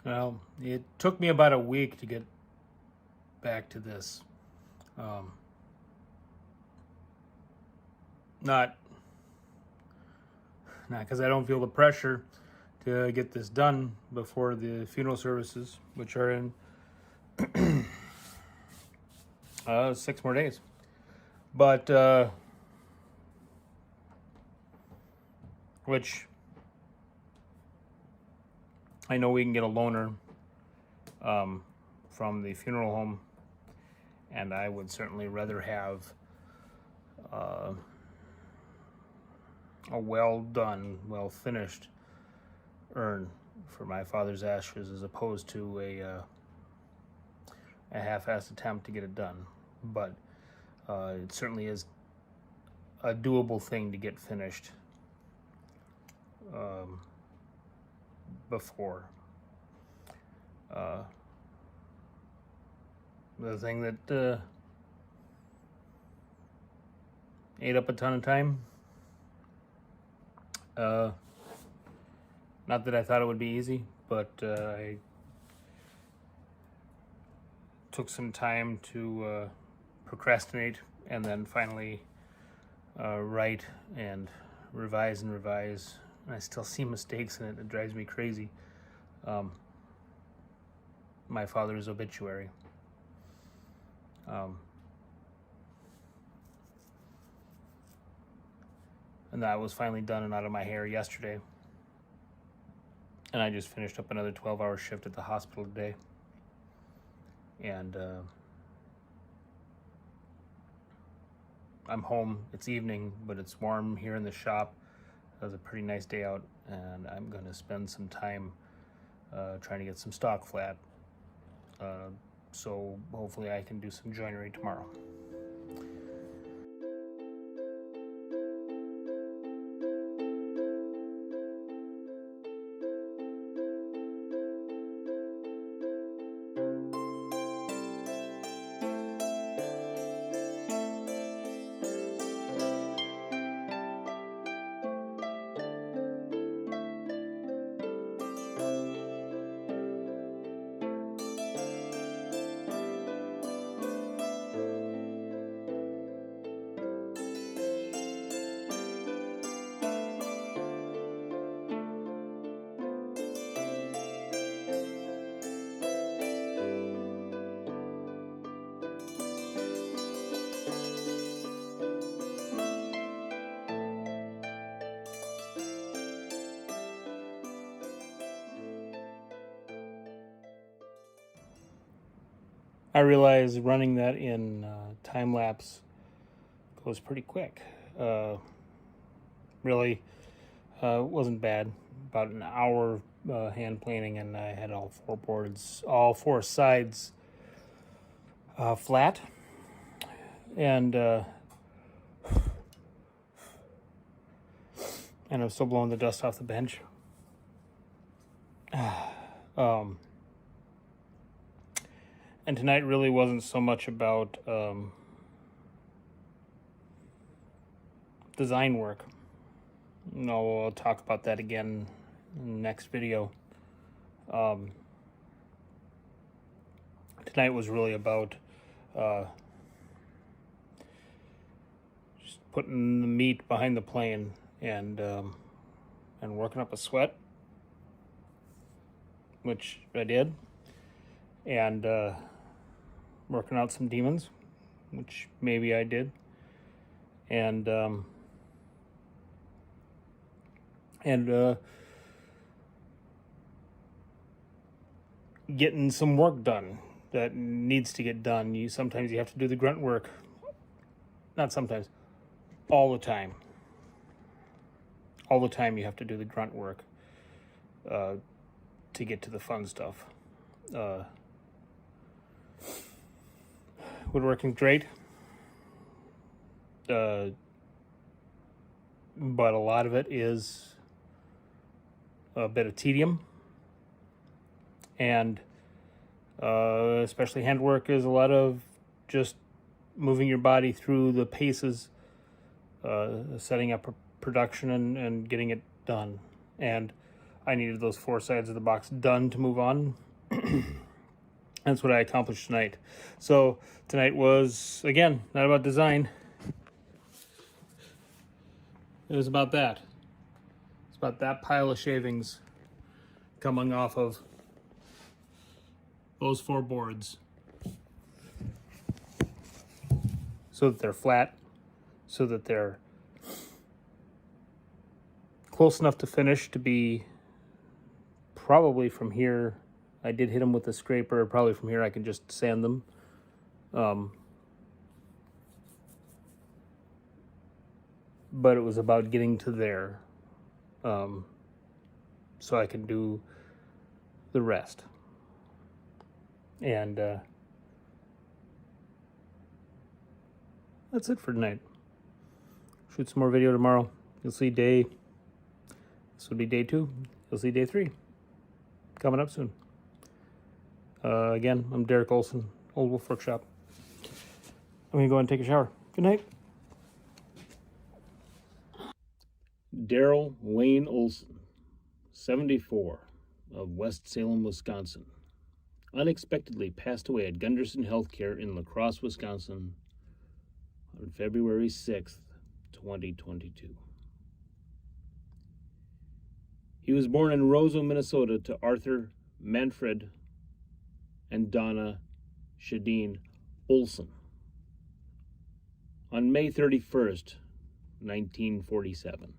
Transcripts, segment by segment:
Well, it took me about a week to get back to this. Um, not because I don't feel the pressure to get this done before the funeral services, which are in 6 more days. But which I know we can get a loaner from the funeral home, and I would certainly rather have a well done, well finished urn for my father's ashes as opposed to a half-assed attempt to get it done. But it certainly is a doable thing to get finished before. The thing that ate up a ton of time. Not that I thought it would be easy, but I took some time to procrastinate and then finally write and revise and revise. And I still see mistakes in it. It drives me crazy. My father's obituary. And that was finally done and out of my hair yesterday. And I just finished up another 12-hour shift at the hospital today. And I'm home. It's evening, but it's warm here in the shop. It was a pretty nice day out, and I'm going to spend some time trying to get some stock flat. So hopefully I can do some joinery tomorrow. I realize running that in time lapse goes pretty quick. Really wasn't bad. About an hour hand planing, and I had all four boards, all four sides flat. And I'm still blowing the dust off the bench. And tonight really wasn't so much about design work. No, I'll talk about that again in the next video. Tonight was really about just putting the meat behind the plane and working up a sweat, which I did, and working out some demons, which maybe I did, and getting some work done that needs to get done. Sometimes you have to do the grunt work. Not sometimes, all the time. All the time you have to do the grunt work to get to the fun stuff. Woodworking great, but a lot of it is a bit of tedium, and especially handwork is a lot of just moving your body through the paces, setting up a production and getting it done. And I needed those 4 sides of the box done to move on. That's what I accomplished tonight. So tonight was, again, not about design. It was about that. It's about that pile of shavings coming off of those 4 boards, so that they're flat, so that they're close enough to finish to be probably from here. I did hit them with a scraper. Probably from here I can just sand them. But it was about getting to there, so I can do the rest. And that's it for tonight. Shoot some more video tomorrow. You'll see this would be day 2. You'll see day 3 coming up soon. Again, I'm Derek Olson, Oldwolf Workshop. I'm gonna go and take a shower. Good night. Daryl Wayne Olson, 74, of West Salem, Wisconsin, unexpectedly passed away at Gunderson Healthcare in La Crosse, Wisconsin on February 6th, 2022. He was born in Roseau, Minnesota to Arthur Manfred and Donna Shadeen Olson on May 31st, 1947.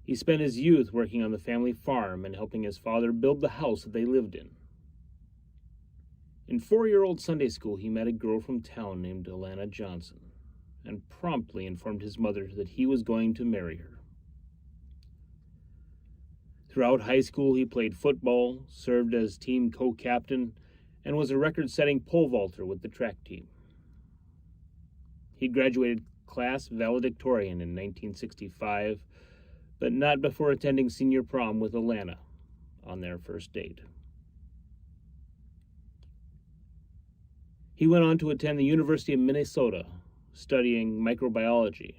He spent his youth working on the family farm and helping his father build the house that they lived in. In 4-year-old Sunday school, he met a girl from town named Alana Johnson and promptly informed his mother that he was going to marry her. Throughout high school, he played football, served as team co-captain, and was a record-setting pole vaulter with the track team. He graduated class valedictorian in 1965, but not before attending senior prom with Alana on their first date. He went on to attend the University of Minnesota, studying microbiology,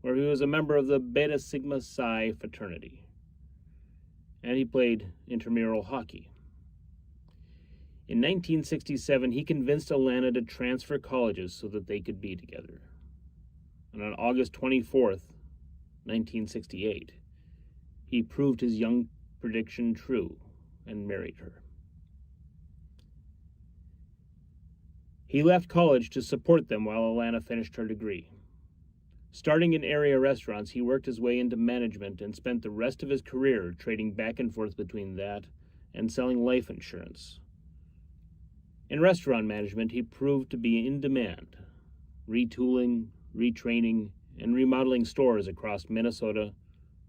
where he was a member of the Beta Sigma Psi fraternity, and he played intramural hockey. In 1967, he convinced Alana to transfer colleges so that they could be together. And on August 24th, 1968, he proved his young prediction true and married her. He left college to support them while Alana finished her degree. Starting in area restaurants, he worked his way into management and spent the rest of his career trading back and forth between that and selling life insurance. In restaurant management, he proved to be in demand, retooling, retraining, and remodeling stores across Minnesota,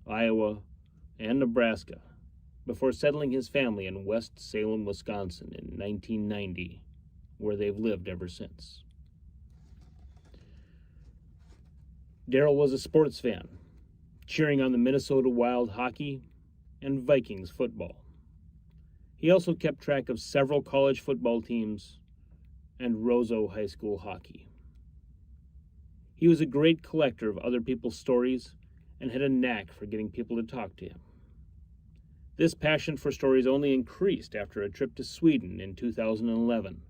Iowa, and Nebraska before settling his family in West Salem, Wisconsin in 1990, where they've lived ever since. Daryl was a sports fan, cheering on the Minnesota Wild hockey and Vikings football. He also kept track of several college football teams and Roseau High School hockey. He was a great collector of other people's stories and had a knack for getting people to talk to him. This passion for stories only increased after a trip to Sweden in 2011,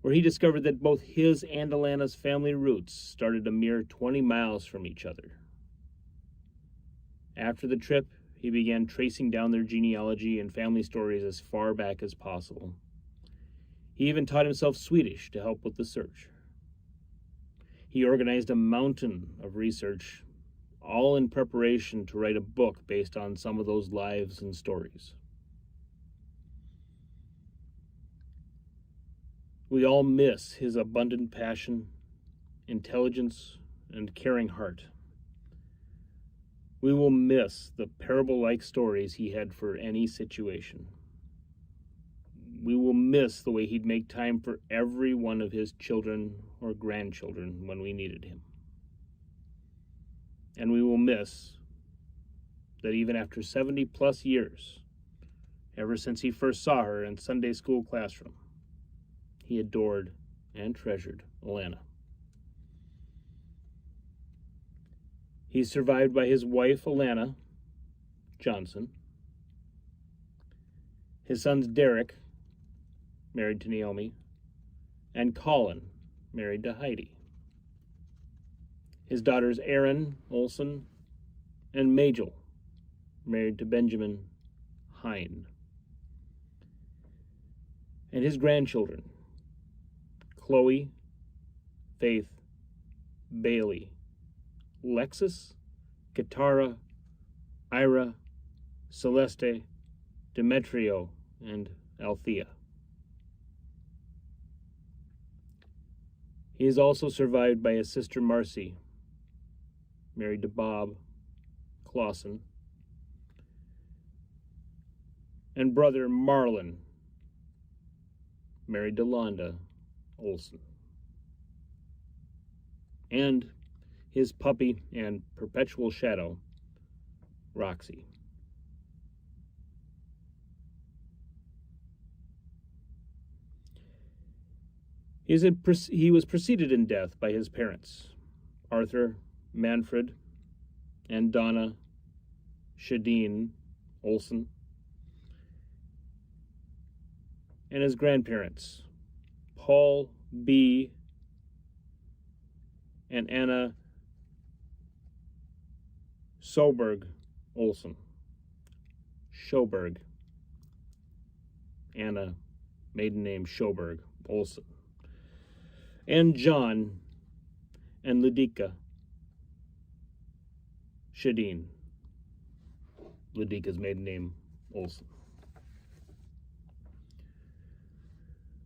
where he discovered that both his and Alana's family roots started a mere 20 miles from each other. After the trip, he began tracing down their genealogy and family stories as far back as possible. He even taught himself Swedish to help with the search. He organized a mountain of research, all in preparation to write a book based on some of those lives and stories. We all miss his abundant passion, intelligence, and caring heart. We will miss the parable-like stories he had for any situation. We will miss the way he'd make time for every one of his children or grandchildren when we needed him. And we will miss that even after 70 plus years, ever since he first saw her in Sunday school classroom, he adored and treasured Alana. He's survived by his wife, Alana Johnson, His sons Derek, married to Naomi, and Colin, married to Heidi. His daughters Erin Olson and Majel, married to Benjamin Hine. And his grandchildren, Chloe, Faith, Bailey, Lexus, Katara, Ira, Celeste, Demetrio, and Althea. He is also survived by his sister Marcy, married to Bob Clausen, and brother Marlon, married to Londa Olson, and his puppy and perpetual shadow, Roxy. He was preceded in death by his parents, Arthur, Manfred, and Donna Shadeen Olson, and his grandparents, Paul B. and Anna Soberg Olson. Schoberg. Anna, maiden name Schoberg Olson. And John and Ludika Shadeen. Ludika's maiden name Olson.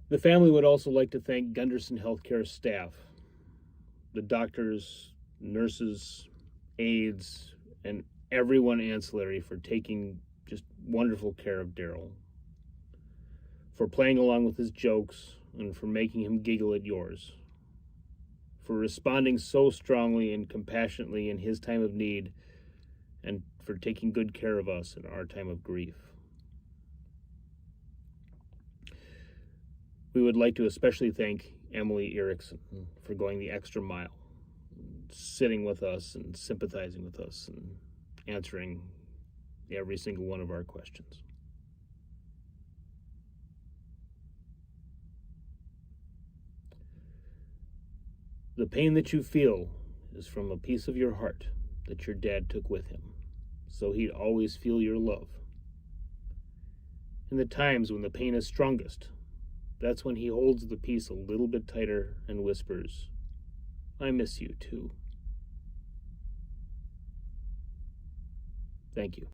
The family would also like to thank Gunderson Healthcare staff, the doctors, nurses, aides, and everyone ancillary for taking just wonderful care of Daryl, for playing along with his jokes, and for making him giggle at yours, for responding so strongly and compassionately in his time of need, and for taking good care of us in our time of grief. We would like to especially thank Emily Erickson for going the extra mile, sitting with us and sympathizing with us and answering every single one of our questions. The pain that you feel is from a piece of your heart that your dad took with him, so he'd always feel your love. In the times when the pain is strongest, that's when he holds the piece a little bit tighter and whispers, "I miss you too." Thank you.